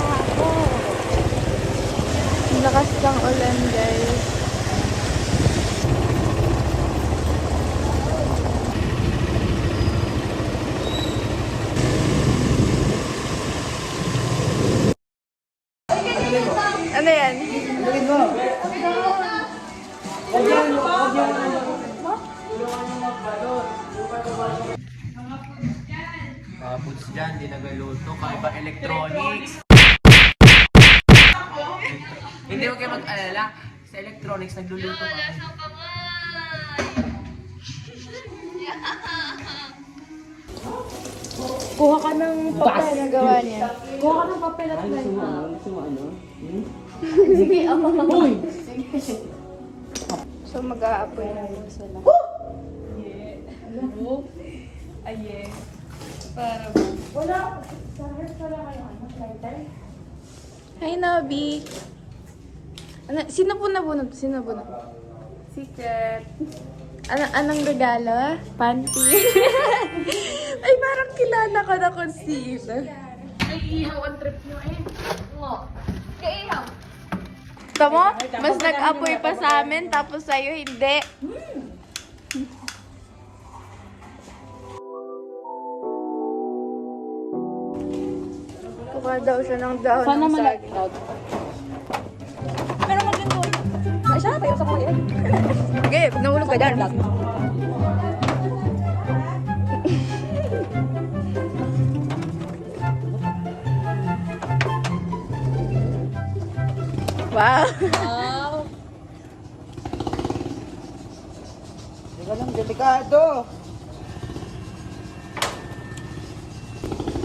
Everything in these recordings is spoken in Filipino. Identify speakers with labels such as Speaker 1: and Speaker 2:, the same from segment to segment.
Speaker 1: ako. Ang lakas ng ulan, guys. Ano yan?
Speaker 2: Tapos dyan, di nagaluto, kaiba electronics. Hindi mo kayo mag-alala, sa electronics nagluluto ka.
Speaker 1: Kuha ka ng papel na gawa niya. Kuha ka ng papel at
Speaker 2: Gusto mo ano?
Speaker 1: Sige, ako. So, mag-aapoy na rin sila. Aye. Para ba? Wala. Wala kayo lighter? Hi, Nobby. Sino po nabunod? Sino bunod? Secret. Anong regalo? Panty. Ay, parang kilala ko na kung sino.
Speaker 3: Ay, ihaw ang trip nyo eh. Ngo. Kaihaw.
Speaker 1: Tamo, mas nag-apoy pa sa amin, tapos sa'yo hindi. Kuha daw siya ng dahon ng saging.
Speaker 3: Pero maganda. Ay, siya, tayo sa kuya.
Speaker 1: Okay, nahulog ka dyan. Wow!
Speaker 3: Wow.
Speaker 2: Hindi ka lang delikado.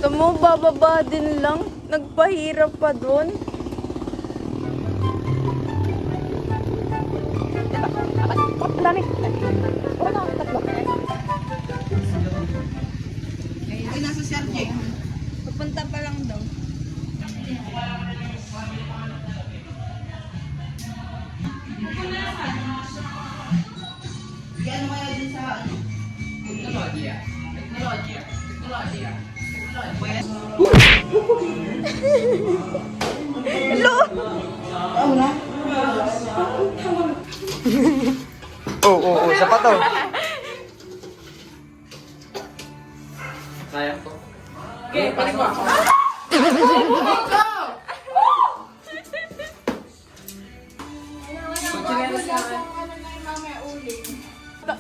Speaker 1: Tamo, bababa din lang. Nagpahirap pa dun.
Speaker 3: Ang dami. Wala na, tatlo.
Speaker 2: Ay, nasa Sergey.
Speaker 1: Papunta pa lang daw.
Speaker 2: Yan mo yan din sa ano? Teknolohiya. Teknolohiya. Teknolohiya. Teknolohiya.
Speaker 1: Hello!
Speaker 2: Oo, sa pato. Kaya ko. Okay, panik mo.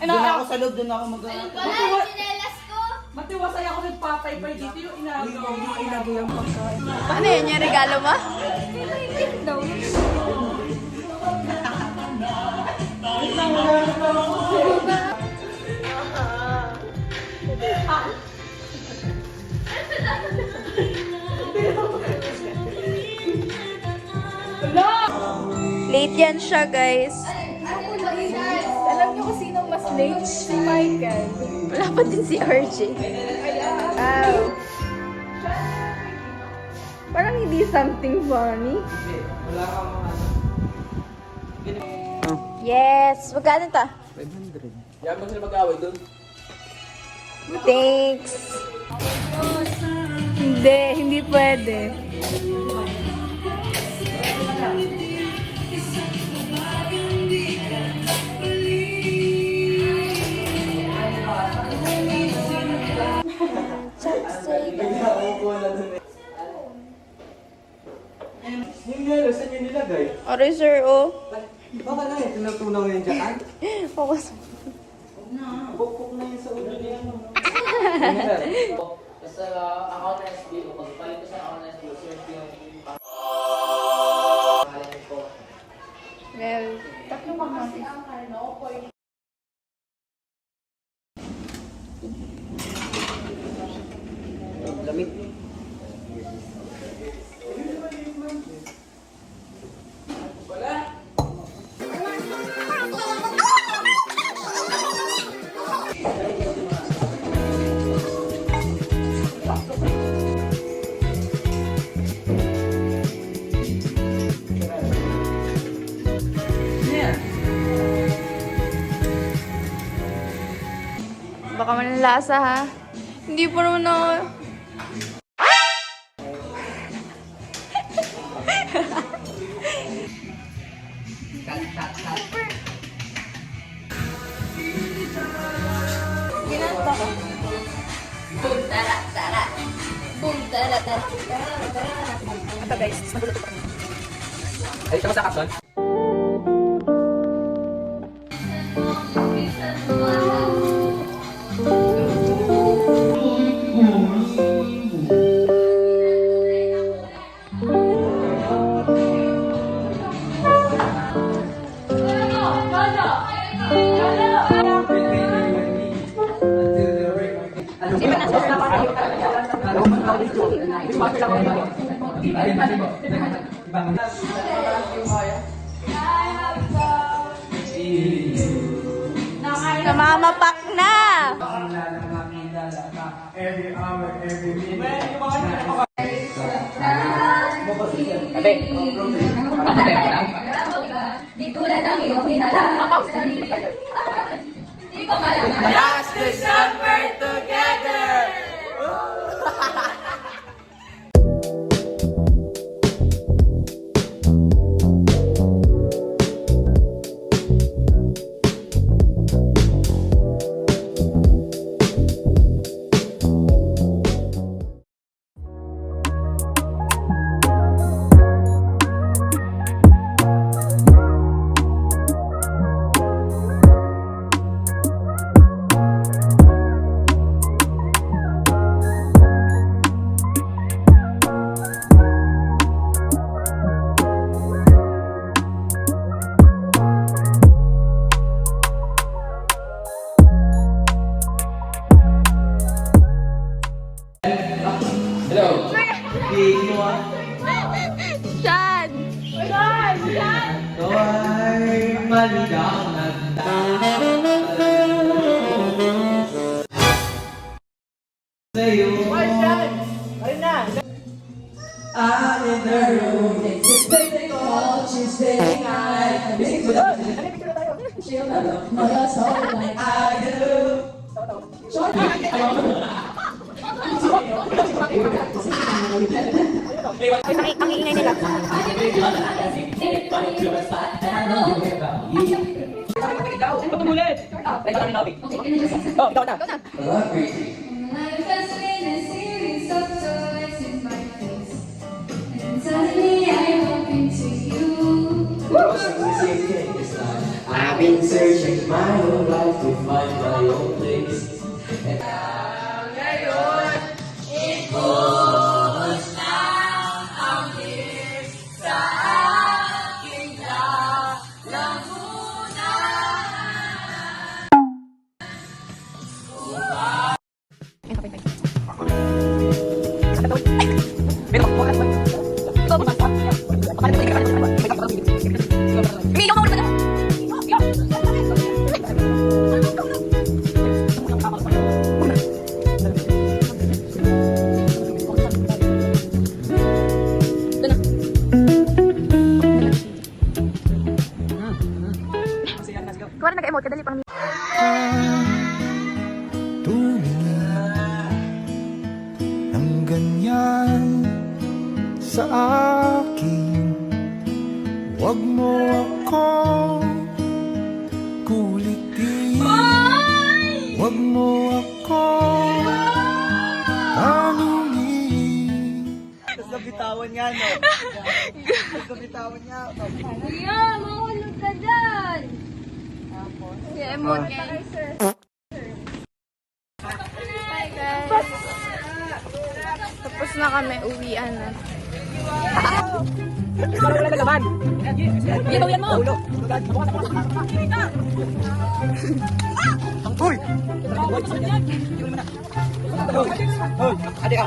Speaker 2: Doon ako sa loob, doon ako
Speaker 3: Matiwasay ako nagpapay-pay dito yung ilagay ang pagkain.
Speaker 1: Paano yun yung regalo mo? Late yan siya, guys.
Speaker 3: Alam niyo kung sino mas late? Si Michael.
Speaker 1: Wala pa din si RJ. Wow. Parang hindi something funny.
Speaker 2: Wala kang mga
Speaker 1: Yes! Magkano ta?
Speaker 2: 500. Yan mo sila mag-away doon.
Speaker 1: Thanks! Hindi pwede.
Speaker 2: Yung yelo, saan nyo nilagay?
Speaker 1: Aray, sir, oh.
Speaker 2: Baka na yun, tinutunaw yung dyan.
Speaker 1: Focus.
Speaker 2: Bukbuk na yun sa ulo niya. Basta account na SBO, pagpalit ko sa account na SBO, search yung pangalan ko.
Speaker 1: Well,
Speaker 3: Tatlo pa kasi ang ano,
Speaker 2: Lamig.
Speaker 1: baka manlasa, ha? Hindi pa naman ako...
Speaker 3: Ito guys, magulo ito.
Speaker 2: Ay, ito mo sa kapson.
Speaker 1: Namamapak na! Last December together!
Speaker 2: Hello.
Speaker 1: Sean!
Speaker 2: To'y maligaw na sa'yo. I'm in the room. It's the call. She's saying she'll never know us all like I do.
Speaker 1: Ang iingay nila.
Speaker 4: Suddenly I bump into you.
Speaker 5: I've been searching my whole life to find my own place.
Speaker 1: Kuwara nag-emote ka, dali pang
Speaker 6: Ang ganyan sa akin, wag mo akong kulitin, wag mo akong tanungin.
Speaker 3: Tapos nabitawan niya, no? Tapos nabitawan niya.
Speaker 4: Kuya, mahulog ka dyan.
Speaker 1: emote ka. Hi guys. Tapos na kami, uwian na.
Speaker 3: Parang wala nalaman. Iyaw yan mo. Ulo. Uy! Ade ka.